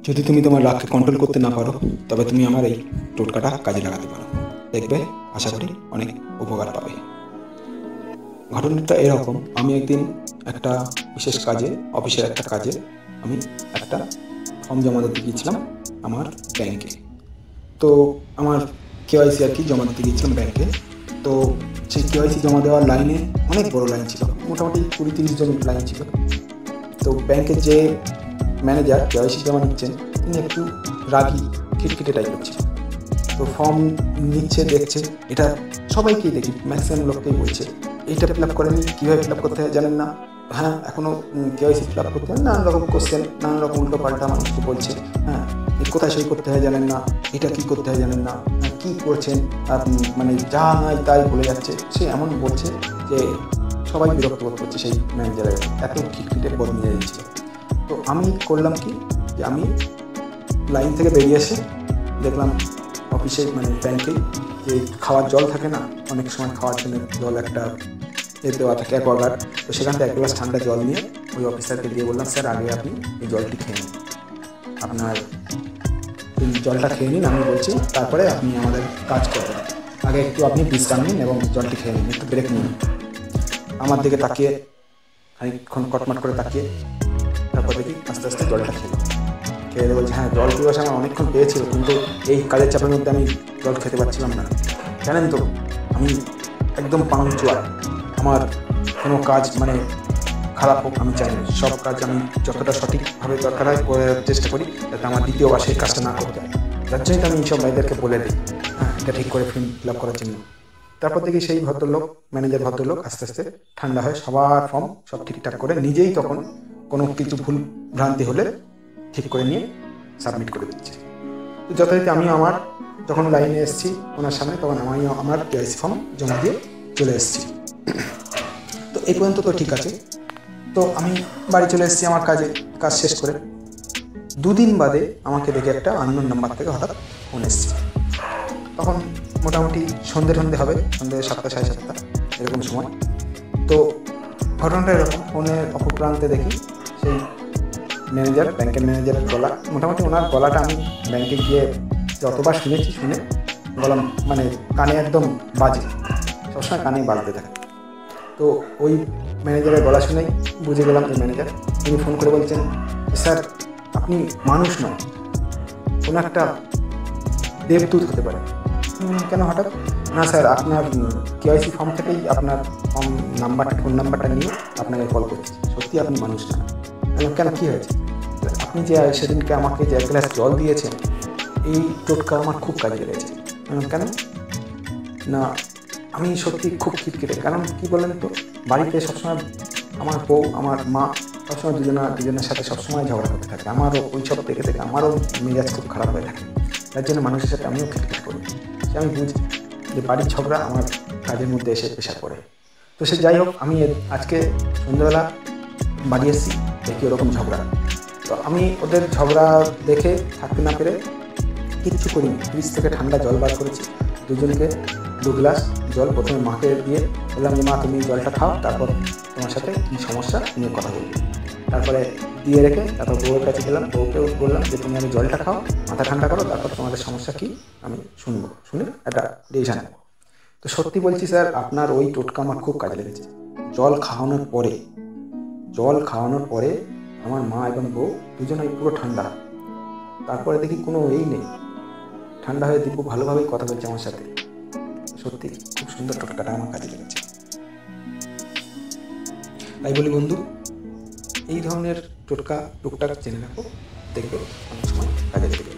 যদি তুমি তোমার রাগকে কন্ট্রোল করতে না পারো, তবে তুমি আমার এই টোটকাটা কাজে লাগাতে পারো। দেখবে, আশা করি অনেক উপকার পাবে। ঘটনাটা এরকম, আমি একদিন একটা বিশেষ কাজে, অফিসের একটা কাজে আমি একটা ফর্ম জমা দিতে গিয়েছিলাম আমার ব্যাংকে। তো আমার কেওয়াইসি আর কি জমা দিতে গিয়েছিলাম ব্যাংকে। তো সেই কেওয়াইসি জমা দেওয়ার লাইনে অনেক বড় লাইন ছিল, মোটামুটি 20-30 জন লাইন ছিল। তো ব্যাংকের যে ম্যানেজার কেওয়াইসি জমা নিচ্ছেন, তিনি একটু রাগী, খিটখিটে টাইপের ছিল। তো ফর্ম নিচ্ছে, দেখছে, এটা সবাইকেই দেখি, ম্যাক্সিমাম লোককেই বলছে এইটা ফিল আপ করেনি, কীভাবে ফিল আপ করতে হয় জানেন না, হ্যাঁ এখনও কেওয়াইসি ফিল আপ করতে হয়, নানান রকম কোশ্চেন, নানান রকম উল্টো পাল্টা মানুষকে বলছে, হ্যাঁ কোথায় সই করতে হয় জানেন না, এটা কী করতে হয় জানেন না, কী করছেন আপনি, মানে যা নয় তাই বলে যাচ্ছে। সে এমন বলছে যে সবাই বিরক্ত বোধ করছে সেই ম্যানেজারের, এত খিটখিটে বদলে যাচ্ছে। তো আমি করলাম কি, যে আমি লাইন থেকে বেরিয়ে এসে দেখলাম অফিসে, মানে ব্যাংকে যে খাওয়ার জল থাকে না, অনেক সময় খাওয়ার জন্য জল একটা দেওয়া থাকে অ্যাকোয়াগার্ড, তো সেখান থেকে 1 গ্লাস ঠান্ডা জল নিয়ে ওই অফিসারকে দিয়ে বললাম, স্যার আগে আপনি এই জলটি খেয়ে নিন, আপনার এই জলটা খেয়ে নিন, আমি বলছি, তারপরে আপনি আমাদের কাজ করবেন, আগে একটু আপনি বিশ্রাম নিন এবং জলটি খেয়ে নিন, একটু ব্রেক নিন। আমার দিকে তাকিয়ে খানিকক্ষণ কটমাট করে তাকিয়ে তারপর দেখি আস্তে আস্তে জলটা খেয়ে বলছে, হ্যাঁ জল পিপাসা আমার অনেকক্ষণ পেয়েছিল, কিন্তু এই কাজের চাপের মধ্যে আমি জল খেতে পারছিলাম না। জানেন তো, আমি একদম পাংচুয়াল, আমার কোনো কাজ মানে খারাপ হোক আমি চাই না, সব কাজ আমি যতটা সঠিকভাবে দরকার হয় করার চেষ্টা করি, যাতে আমার দ্বিতীয়বার সেই কাজটা না করতে হয়। তার জন্যই তো আমি এইসব ভাইদেরকে বলে দিই, হ্যাঁ এটা ঠিক করে ফিল আপ করার জন্য। তারপর দেখি সেই ভদ্রলোক, ম্যানেজার ভদ্রলোক আস্তে আস্তে ঠান্ডা হয়, সবার ফর্ম সব ঠিকঠাক করে নিজেই, তখন কোনো কিছু ভুল ভ্রান্তি হলে ঠিক করে নিয়ে সাবমিট করে দিচ্ছে। তো যথারীতি আমি আমার যখন লাইনে এসেছি ওনার সামনে, তখন আমি আমার কেওয়াইসি ফর্ম জমা দিয়ে চলে এসেছি। তো এই পর্যন্ত তো ঠিক আছে। তো আমি বাড়ি চলে এসেছি আমার কাজ শেষ করে। 2 দিন বাদে আমাকে দেখে একটা আননোন নাম্বার থেকে হঠাৎ ফোন এসেছে। তখন মোটামুটি সন্ধে হবে, সন্ধে 7টা 7:30 এরকম সময়। তো ঘটনাটা এরকম, ফোনের অপর প্রান্তে দেখি সেই ম্যানেজার, ব্যাংকের ম্যানেজারের গলা, মোটামুটি ওনার গলাটা আমি ব্যাংকে গিয়ে যতবার শুনেছি, শুনে গলা মানে কানে একদম বাজে, সবসময় কানে বাজতে থাকে। তো ওই ম্যানেজারের গলা শুনেই বুঝে গেলাম যে ম্যানেজার। তিনি ফোন করে বলছেন, স্যার আপনি মানুষ নয়, কোনো একটা দেবদূত হতে পারে। কেন হঠাৎ? না স্যার, আপনার কেওয়াইসি ফর্ম থেকেই আপনার ফোন নাম্বারটা নিয়ে আপনাকে কল করছি, সত্যি আপনি মানুষ না। কেন, কী হয়েছে? আপনি যে সেদিনকে আমাকে যে 1 গ্লাস জল দিয়েছেন, এই টোটকা আমার খুব কাজে লেগেছে। কেন? না আমি সত্যি খুব খিটখিটে। কারণ কী বলেন তো, বাড়িতে সবসময় আমার বউ, আমার মা সবসময় দুজনের সাথে সবসময় ঝগড়া করতে থাকে, আমারও ওই সব দেখে আমারও মেজাজ খুব খারাপ হয়ে থাকে। তার জন্য মানুষের সাথে আমিও খিটখিট করি। সে আমি বুঝি যে বাড়ির ঝগড়া আমার কাজের মধ্যে এসে প্রেশার পড়ে। তো সে যাই হোক, আমি আজকে সন্ধ্যাবেলা বাড়ি এসেছি, দেখি ওরকম ঝগড়া। তো আমি ওদের ঝগড়া দেখে থাকতে না পেরে কিচ্ছু করিনি, ফ্রিজ থেকে ঠান্ডা জল বার করেছি, দুজনকে 2 গ্লাস জল প্রথমে মাকে দিয়ে বললাম যে মা তুমি জলটা খাও, তারপর তোমার সাথে কী সমস্যা নিয়ে কথা বলবো। তারপরে দিয়ে রেখে তারপর বউয়ের কাছে গেলাম, বউকে বললাম যে তুমি আমি জলটা খাও, মাথা ঠান্ডা করো, তারপর তোমাদের সমস্যা কী আমি শুনবো, শুনে একটা ডিসিশন নেবো। তো সত্যি বলছি স্যার, আপনার ওই টোটকা আমার খুব কাজে লেগেছে। জল খাওয়ানোর পরে আমার মা এবং বউ দুজনেই পুরো ঠান্ডা। তারপরে দেখি কোনো নেই, ঠান্ডা হয়ে দিব্য ভালোভাবেই কথা বলছে আমার সাথে। সত্যি খুব সুন্দর টোটকাটা আমার কাজে লেগেছে। তাই বলি বন্ধু, এই ধরনের টোটকা টুকটাক জেনে রাখো, দেখবে অনেক সময় কাজে লেগে।